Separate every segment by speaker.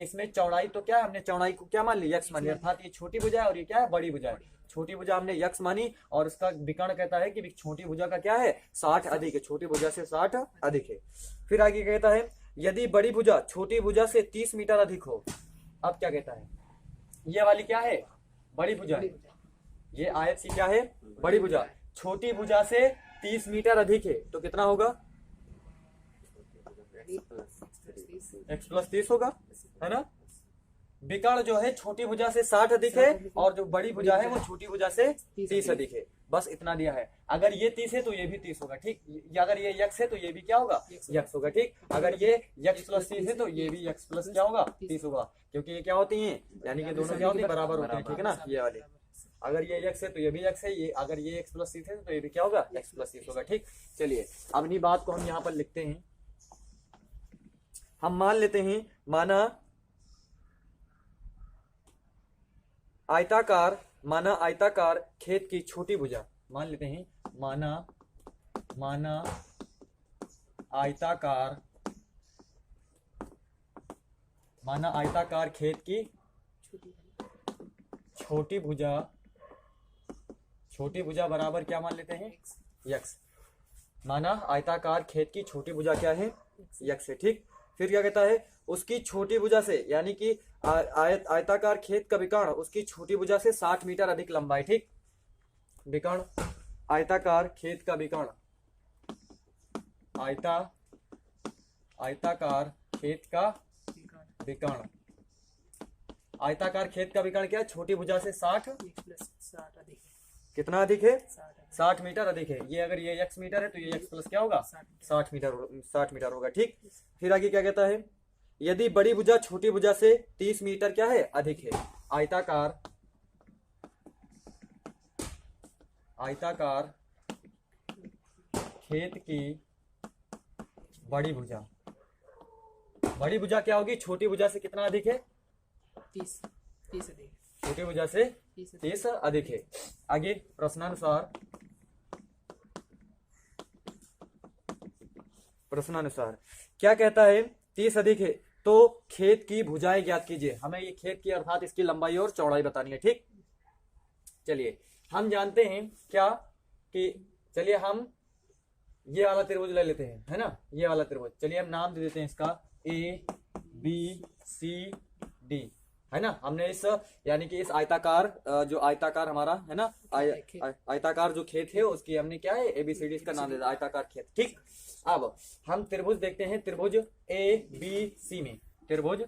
Speaker 1: इसमें चौड़ाई तो क्या है, हमने चौड़ाई को क्या मान लिया, यक्स मान लिया, अर्थात ये छोटी भुजा है और ये क्या है, बड़ी भुजा है। छोटी भुजा हमने यक्स मानी और उसका विकर्ण कहता है कि छोटी भुजा का क्या है, 60 अधिक है, छोटी भुजा से 60 अधिक है। फिर आगे कहता है यदि बड़ी भुजा छोटी भुजा से 30 मीटर अधिक हो। अब क्या कहता है, ये वाली क्या है, बड़ी भुजा है, ये आयत की क्या है, बड़ी भुजा, छोटी भुजा से 30 मीटर अधिक है, तो कितना होगा, x प्लस 30 होगा, है ना। विकर्ण जो है छोटी भुजा से 60 अधिक है और जो बड़ी भुजा है वो छोटी भुजा से 30 अधिक है। बस इतना दिया है। अगर ये 30 है तो ये भी 30 होगा, ठीक। अगर ये यक्स है तो ये भी क्या होगा, यक्स होगा, ठीक। अगर ये यक्स प्लस 30 है तो ये भी यक्स प्लस क्या होगा, 30 होगा, क्योंकि ये क्या होती है, यानी कि दोनों क्या होती है, बराबर होते हैं, ठीक है ना, ये वाले। अगर ये यक्स है तो ये भी यक्स है, ये अगर ये एक्स प्लस 30 है तो ये भी क्या होगा, एक्स प्लस 30 होगा, ठीक। चलिए अपनी बात को हम यहाँ पर लिखते हैं। हम मान लेते हैं, माना आयताकार खेत की छोटी भुजा, मान लेते हैं, माना आयताकार खेत की छोटी भुजा बराबर क्या मान लेते हैं, यक्स। माना आयताकार खेत की छोटी भुजा क्या है, यक्स है, ठीक। फिर क्या कहता है, उसकी छोटी भुजा से, यानी कि आयताकार खेत का विकर्ण उसकी छोटी भुजा से 60 मीटर अधिक लंबा है, ठीक। विकर्ण, आयताकार खेत का विकर्ण, आयताकार खेत का विकर्ण, आयताकार खेत का विकर्ण क्या है, छोटी भुजा से 60 कितना अधिक है, 60 मीटर अधिक है। ये अगर ये x मीटर है तो ये x प्लस क्या होगा, 60 मीटर होगा, ठीक। फिर आगे क्या कहता है, यदि बड़ी भुजा छोटी भुजा से 30 मीटर क्या है, अधिक है। आयताकार खेत की बड़ी भुजा क्या होगी, छोटी भुजा से कितना अधिक है,
Speaker 2: 30 अधिक,
Speaker 1: छोटी भुजा से 30 अधिक है। आगे प्रश्नानुसार क्या कहता है, 30 अधिक है तो खेत की भुजाएं ज्ञात कीजिए। हमें ये खेत की अर्थात इसकी लंबाई और चौड़ाई बतानी है, ठीक। चलिए हम जानते हैं क्या कि, चलिए हम ये वाला त्रिभुज ले लेते हैं, है ना, ये वाला त्रिभुज। चलिए हम नाम दे देते हैं इसका ABCD, है ना। हमने इस, यानी कि इस आयताकार जो आयताकार हमारा है ना, आयताकार जो खेत है उसकी हमने क्या है, ABCD इसका नाम दे दिया, आयताकार खेत, ठीक। अब हम त्रिभुज देखते हैं, त्रिभुज ABC में त्रिभुज,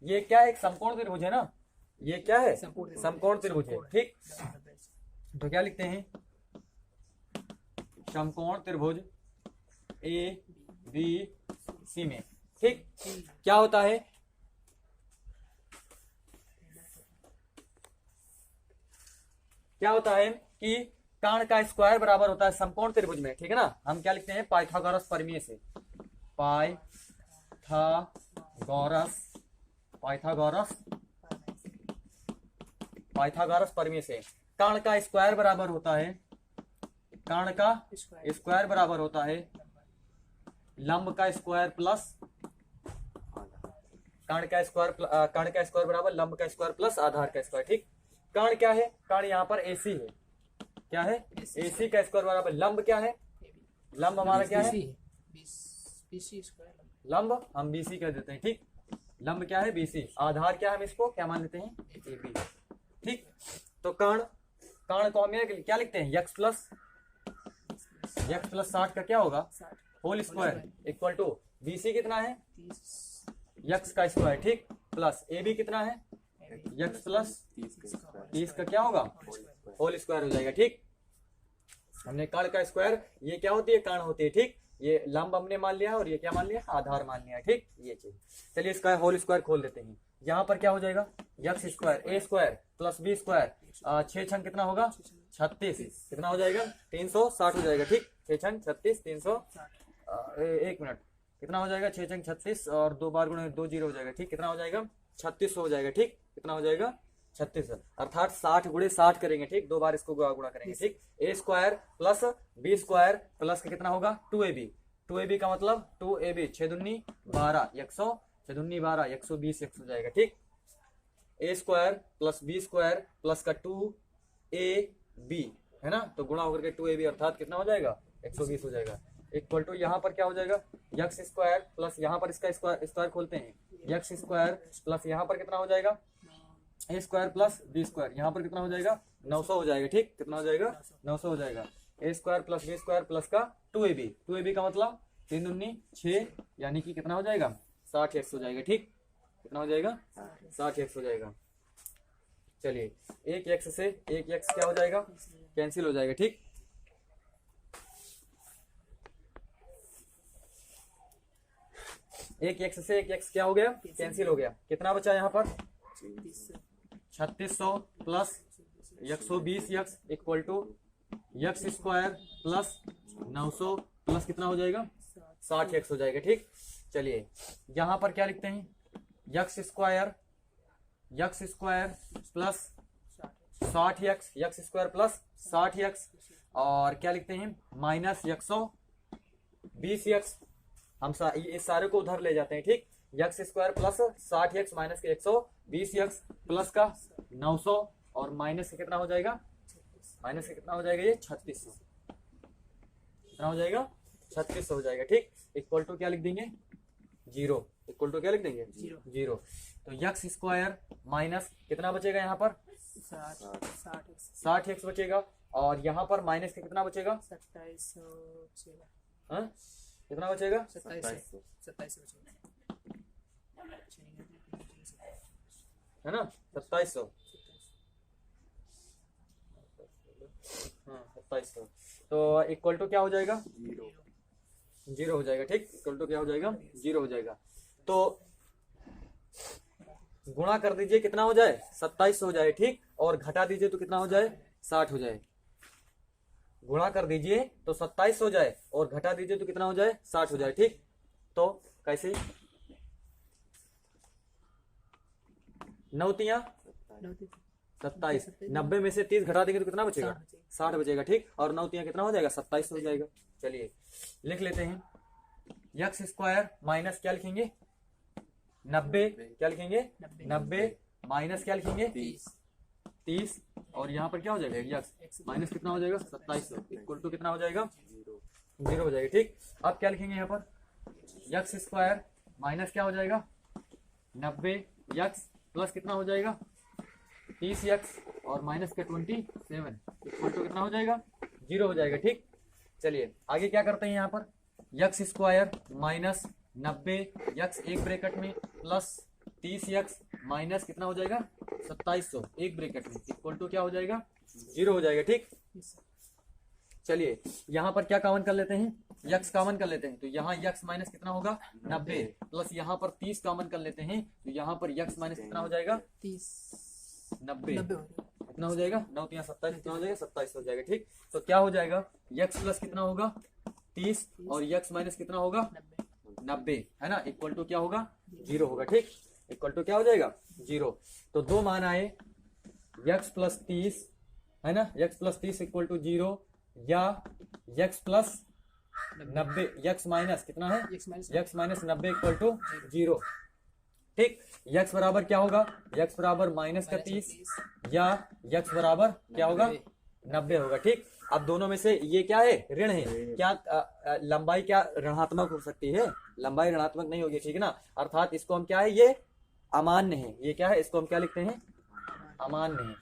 Speaker 1: ये क्या है, एक समकोण त्रिभुज है ना, ये क्या है, समकोण त्रिभुज है, ठीक। तो क्या लिखते हैं, समकोण त्रिभुज ABC में, ठीक। क्या होता है, कि कर्ण का स्क्वायर बराबर होता है समकोण त्रिभुज में, ठीक है ना। हम क्या लिखते हैं, पाइथागोरस प्रमेय से, पाइथागोरस प्रमेय से कर्ण का स्क्वायर बराबर होता है, लंब का स्क्वायर प्लस, कर्ण का स्क्वायर बराबर लंब का स्क्वायर प्लस आधार का स्क्वायर, ठीक। कर्ण क्या है, कर्ण यहाँ पर AC है, क्या है, AC का स्क्वायर बराबर लंब क्या है, लंब हमारा क्या है, लंब हम BC कह देते हैं, ठीक। लंब क्या है, BC, आधार क्या है, हम इसको क्या मान लेते हैं, AB, ठीक। तो कर्ण को हम क्या लिखते हैं, x प्लस 60 का क्या होगा, whole square equal to BC कितना है, x का स्क्वायर, ठीक, प्लस AB कितना है, x प्लस 30 का क्या होगा, होल स्क्वायर हो जाएगा, ठीक। हमने कर्ण का स्क्वायर, ये क्या होती है, कर्ण होती है, ठीक। ये लंब हमने मान लिया और ये क्या मान लिया, आधार मान लिया, ठीक। ये चीज, चलिए इसका होल स्क्वायर खोल देते हैं। यहाँ पर क्या हो जाएगा, x square A square plus B square, 6 छंग कितना होगा, 36, कितना हो जाएगा, 360 हो जाएगा, ठीक। 6 छंग 36, 300, 1 मिनट, कितना हो जाएगा, 6 छंग 36 और 2 बार गुणे 2 0 हो जाएगा, ठीक। कितना हो जाएगा, 36 हो जाएगा, ठीक। कितना हो जाएगा, 36, अर्थात 60 गुणे 60 करेंगे, ठीक। 2 बार इसको गुणा करेंगे, ठीक। A square plus B square plus का कितना होगा, 2AB का मतलब 2AB, 6 दूनी 12, चौदुन्नी 12, 120 x हो जाएगा। ठीक, a square plus b square plus का 2ab है ना, तो गुणा होकर के 2ab अर्थात कितना हो जाएगा 120 हो जाएगा। इक्वल टू यहाँ पर क्या हो जाएगा यक्स स्क्वायर प्लस यहाँ पर इसका स्क्वायर खोलते हैं, यक्स स्क्वायर प्लस यहाँ पर कितना हो जाएगा a square plus b square, यहाँ पर कितना हो जाएगा 900 हो जाएगा। ठीक, कितना हो जाएगा 900 हो जाएगा। A square plus b square plus का 2ab का मतलब 3 दूनी 6 यानी कि कितना हो जाएगा 60x हो जाएगा। ठीक, कितना हो जाएगा 60x हो जाएगा। चलिए एक x से एक x क्या हो जाएगा कैंसिल हो जाएगा। ठीक, एक x से एक x क्या हो गया कैंसिल हो गया। कितना बचा यहाँ पर 3600 plus 120x equal to x square plus 900 plus कितना हो जाएगा 60x हो जाएगा। ठीक, चलिए यहाँ पर क्या लिखते हैं x square plus 60x, x square plus 60x और क्या लिखते हैं माइनस 120x। हम इस सारे को उधर ले जाते हैं। ठीक, x square plus 60x minus के 120x प्लस का 900 और माइनस के कितना हो जाएगा माइनस के कितना हो जाएगा ये 3600, कितना हो जाएगा 3600 हो जाएगा। ठीक, इक्वल टू क्या लिख देंगे 0, इक्वल टू क्या लिख देंगे 0। तो यक्स स्क्वायर माइनस कितना बचेगा यहाँ पर 60x बचेगा और यहाँ पर माइनस के कितना बचेगा
Speaker 2: 2700
Speaker 1: हाँ कितना बचेगा
Speaker 2: 2700
Speaker 1: है ना 2700, हाँ 2700। तो इक्वल टू क्या हो जाएगा 0 हो जाएगा। ठीक, इक्वल टू क्या हो जाएगा 0 हो जाएगा। तो गुणा कर दीजिए कितना हो जाए 2700 हो जाए। ठीक, और घटा दीजिए तो कितना हो जाए 60 हो जाए। गुणा कर दीजिए तो 2700 हो जाए और घटा दीजिए तो कितना हो जाए 60 हो जाए। ठीक, तो कैसे 9 तिया 27, 90 में से 30 घटा देंगे तो कितना बचेगा 60 बचेगा। ठीक, और 9 तिया कितना हो जाएगा 2700 हो जाएगा। चलिए लिख लेते हैं यक्स स्क्वायर माइनस क्या लिखेंगे 90, क्या लिखेंगे 90 माइनस क्या लिखेंगे 30 और यहाँ पर क्या हो जाएगा यक्स माइनस कितना हो जाएगा 2700 इक्वल टू कितना हो जाएगा 0 हो जाएगा। ठीक, अब क्या लिखेंगे यहाँ पर यक्स स्क्वायर माइनस क्या हो जाएगा 90 यक्स प्लस कितना हो जाएगा 30x और माइनस का 27 इक्वल टू कितना हो जाएगा 0 हो जाएगा। ठीक, चलिए आगे क्या करते हैं यहाँ पर यक्स स्क्वायर माइनस 90 यक्स एक ब्रैकेट में प्लस 30x माइनस कितना हो जाएगा 2700 एक ब्रैकेट में इक्वल टू क्या हो जाएगा 0 हो जाएगा। ठीक, चलिए यहाँ पर क्या कॉमन कर लेते हैं यक्स कॉमन कर लेते हैं तो यहाँ यक्स माइनस कितना होगा 90 प्लस यहाँ पर 30 कॉमन कर लेते हैं तो यहाँ पर यक्स माइनस कितना हो जाएगा 90 कितना हो जाएगा 9 3 27 कितना हो जाएगा 27 हो जाएगा। ठीक, तो क्या हो जाएगा यक्स प्लस कितना होगा 30 और यक्स माइनस कितना होगा 90 है ना इक्वल टू क्या होगा 0 होगा। ठीक, इक्वल टू क्या हो जाएगा 0। तो दो मान आए यक्स प्लस 30 है ना यक्स प्लस 30 इक्वल टू 0 या यक्स प्लस 90 यक्स माइनस कितना है यक्स माइनस 90 इक्वल टू 0। ठीक, यक्स बराबर क्या होगा यक्स बराबर माइनस का 30 या यक्स बराबर क्या होगा 90 होगा। ठीक, अब दोनों में से ये क्या है ऋण है, क्या लंबाई क्या ऋणात्मक हो सकती है, लंबाई ऋणात्मक नहीं होगी। ठीक है ना, अर्थात इसको हम क्या है ये अमान्य है, ये क्या है इसको हम क्या लिखते हैं अमान्य है।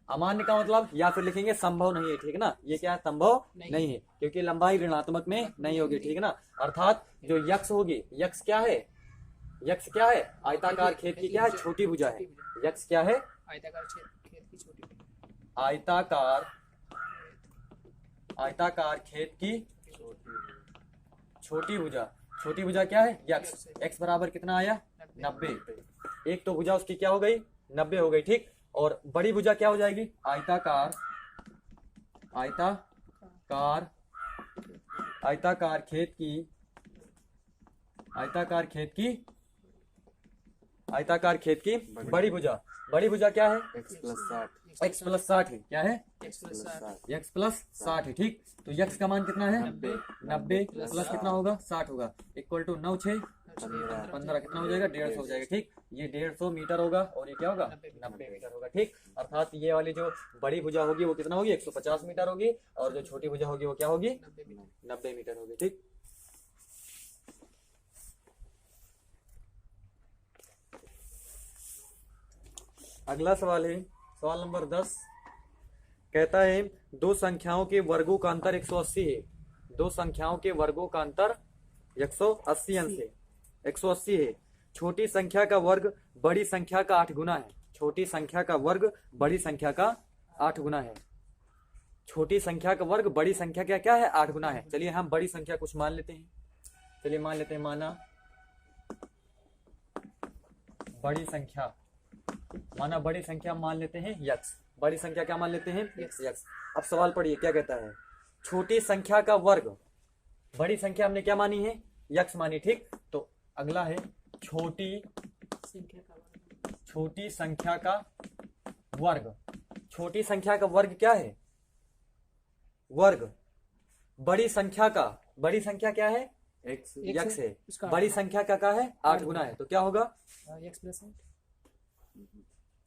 Speaker 1: अमान्य का मतलब या फिर लिखेंगे संभव नहीं है। ठीक है ना, ये क्या है संभव नहीं है क्योंकि लंबाई ऋणात्मक में नहीं होगी। ठीक है ना, अर्थात जो यक्स होगी यक्स क्या है आयताकार खेत की क्या है छोटी भुजा है। यक्स क्या है
Speaker 2: आयताकार खेत की छोटी
Speaker 1: आयताकार खेत की छोटी भुजा क्या है यक्स। एक्स बराबर कितना आया 90, एक तो भुजा उसकी क्या हो गई 90 हो गई। ठीक, और बड़ी भुजा क्या हो जाएगी आयताकार खेत की बड़ी भुजा क्या है x प्लस 60 है, क्या है x प्लस 60 है। ठीक, तो x का मान कितना है 90 प्लस कितना होगा 60 होगा इक्वल टू 9 6 15 कितना हो जाएगा 150 हो जाएगा। ठीक, ये 150 मीटर होगा और ये क्या होगा 90 मीटर होगा। ठीक, अर्थात ये वाली जो बड़ी भुजा होगी वो कितना होगी 150 मीटर होगी और जो छोटी भुजा होगी वो क्या होगी 90 मीटर होगी। ठीक, अगला सवाल है सवाल नंबर 10, कहता है दो संख्याओं के वर्गों का अंतर 180 है। दो संख्याओं के वर्गों का अंतर 180 अंश है, 180 है। छोटी संख्या का वर्ग बड़ी संख्या का 8 गुना है। छोटी संख्या का वर्ग बड़ी संख्या का 8 गुना है। छोटी संख्या का वर्ग बड़ी संख्या का क्या है 8 गुना है। चलिए हम बड़ी संख्या कुछ मान लेते हैं। चलिए मान लेते हैं, माना बड़ी संख्या, माना बड़ी संख्या मान लेते हैं यक्स। बड़ी संख्या क्या मान लेते हैं यक्स। अब सवाल पढ़िए क्या कहता है, छोटी संख्या का वर्ग, बड़ी संख्या हमने क्या मानी है यक्स मानी। ठीक, तो अगला है छोटी संख्या का वर्ग। छोटी संख्या का वर्ग क्या है वर्ग बड़ी संख्या का, बड़ी संख्या क्या है यक्स है, बड़ी संख्या का क्या है 8 गुना है। तो क्या होगा
Speaker 2: x प्लस 8।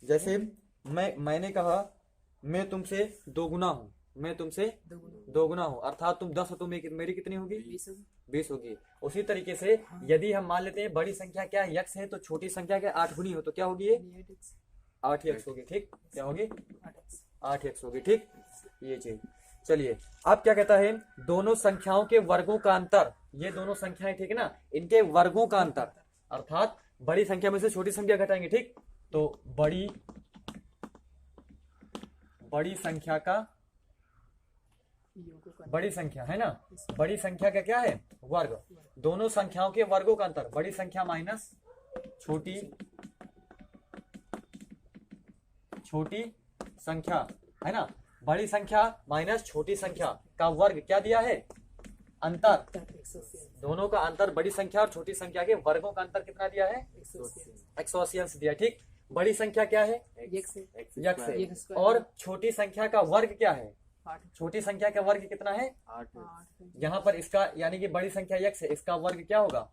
Speaker 1: जैसे मैंने कहा मैं तुमसे 2 गुना हूँ, मैं तुमसे 2 गुना हूँ, अर्थात तुम 10 हो तो मेरी कितनी होगी 20 होगी। उसी तरीके से यदि हम मान लेते हैं बड़ी संख्या क्या है यक्स है तो छोटी संख्या क्या 8 गुनी हो तो क्या होगी ये 8x होगी। ठीक, क्या होगी 8x होगी। ठीक, ये चीज। चलिए अब क्या कहता है, दोनों संख्याओं के वर्गों का अंतर, ये दोनों संख्याएं ठीक है ना, इनके वर्गों का अंतर, अर्थात बड़ी संख्या में से छोटी संख्या घटाएंगे। ठीक, तो बड़ी संख्या का, बड़ी संख्या है ना, बड़ी संख्या का क्या है वर्ग, दोनों संख्याओं के वर्गों का अंतर, बड़ी संख्या माइनस छोटी संख्या है ना, बड़ी संख्या माइनस छोटी संख्या का वर्ग क्या दिया है अंतर, दोनों का अंतर, बड़ी संख्या और छोटी संख्या के वर्गों का अंतर कितना दिया है 180 अंश दिया। ठीक, बड़ी संख्या क्या है यक्स है और छोटी संख्या का वर्ग क्या है, छोटी संख्या का वर्ग कितना है 8। यहाँ पर इसका यानी कि बड़ी संख्या यक्स है, इसका वर्ग क्या होगा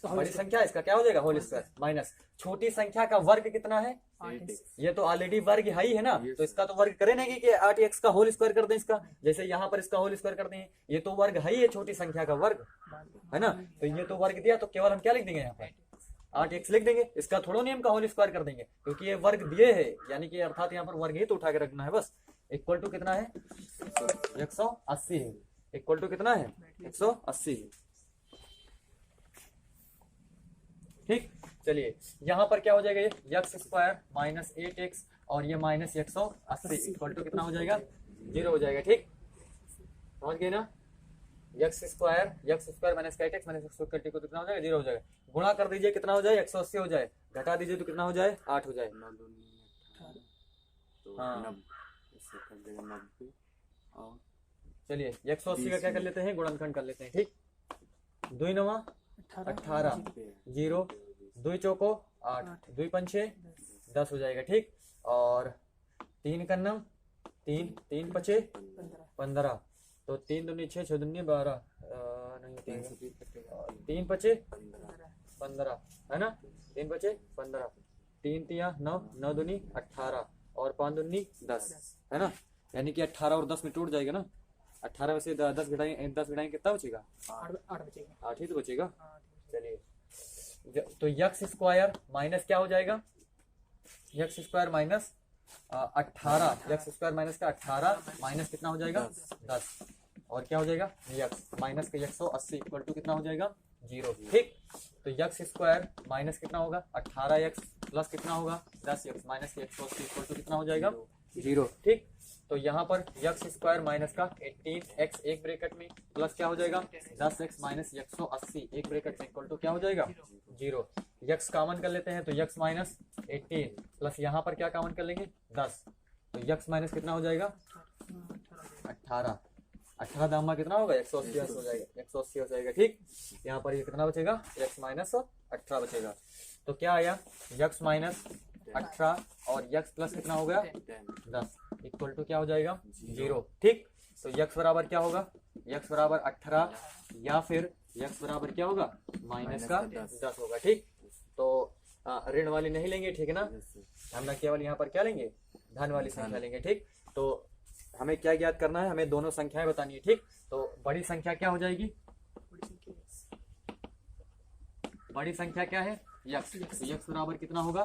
Speaker 1: बड़ी संख्या, इसका क्या हो जाएगा होल स्क्वायर माइनस छोटी संख्या का वर्ग कितना है 8। ये तो ऑलरेडी वर्ग है ही है ना, तो इसका तो वर्ग करेंगे कि 8x का होल स्क्वायर कर दें इसका, जैसे यहाँ पर इसका होल स्क्वायर कर दें, ये तो वर्ग है ही है छोटी संख्या का वर्ग है ना, तो ये तो वर्ग दिया तो केवल हम क्या लिख देंगे यहाँ पर 8x लिख देंगे, इसका थोड़ा नियम का होल स्क्वायर कर देंगे क्योंकि ये वर्ग दिए है, यानी कि अर्थात यहाँ पर वर्ग ही तो उठा के रखना है बस। इक्वल टू कितना है 180 है, इक्वल टू कितना है 180 है। ठीक, चलिए यहाँ पर क्या हो जाएगा, ये यक्स स्क्वायर माइनस 8x और ये माइनस 180 इक्वल टू कितना हो जाएगा 0 हो जाएगा। ठीक, समझ गए ना, x square minus 8x minus 180 को कितना हो जाएगा 0 हो जाएगा। गुणा कर दीजिए कितना हो जाए 180 हो जाए, घटा दीजिए तो कितना हो जाए 8 हो जाए। हाँ चलिए 180 का क्या कर लेते हैं गुणनखंड कर लेते हैं। ठीक, 2 9 18 0 2 चौको 8 2 पंचे 10 हो जाएगा। ठीक, और 3 का नम 3 पचे 15, तो 3 दूनी 6 6 दूनी 12 नहीं 3 पचे 15 है ना, 3 पचे 15, 3 तिया 9 9 दूनी 18 और 5 दूनी 10 है ना, यानी कि 18 और 10 में टूट जाएगा ना, 18 में से 10 घटाएंगे कितना बचेगा 8 ही तो बचेगा। चलिए तो यक्स स्क्वायर माइनस क्या हो जाएगा x square minus 18, x square minus का 18 माइनस कितना हो जाएगा 10 और क्या हो जाएगा यक्स माइनस का 180 इक्वल टू कितना हो जाएगा 0। ठीक, तो यक्स स्क्वायर माइनस कितना होगा 18x प्लस कितना होगा 10x माइनस 180 इक्वल टू कितना हो जाएगा 0। ठीक, तो यहाँ पर यक्स स्क्वायर माइनस का 18x एक ब्रैकेट में प्लस क्या हो जाएगा 10x माइनस 180 एक ब्रैकेट में इक्वल टू क्या हो जाएगा 0। यक्स कॉमन कर लेते हैं तो यक्स माइनस 18 प्लस यहाँ पर क्या कॉमन कर लेंगे 10, तो यक्स माइनस कितना हो जाएगा 18 दामा कितना होगा 180 हो जाएगा 180 हो जाएगा। ठीक, यहाँ पर ये कितना बचेगा यक्स माइनस 18 बचेगा, तो क्या आया यक्स माइनस 18 और यक्स प्लस कितना हो गया 10 इक्वल टू क्या हो जाएगा 0। ठीक, तो यक्स बराबर क्या होगा यक्स बराबर 18 या फिर यक्स बराबर क्या होगा माइनस का 10 होगा। ठीक, तो ऋण वाली नहीं लेंगे, ठीक है ना, हम न केवल यहाँ पर क्या लेंगे, धन वाली संख्या लेंगे। ठीक, तो हमें क्या ज्ञात करना है, हमें दोनों संख्याएं बतानी है। ठीक, तो बड़ी संख्या क्या हो जाएगी,
Speaker 2: बड़ी संख्या x।
Speaker 1: बड़ी संख्या क्या है यक्स, तो यक्स बराबर कितना होगा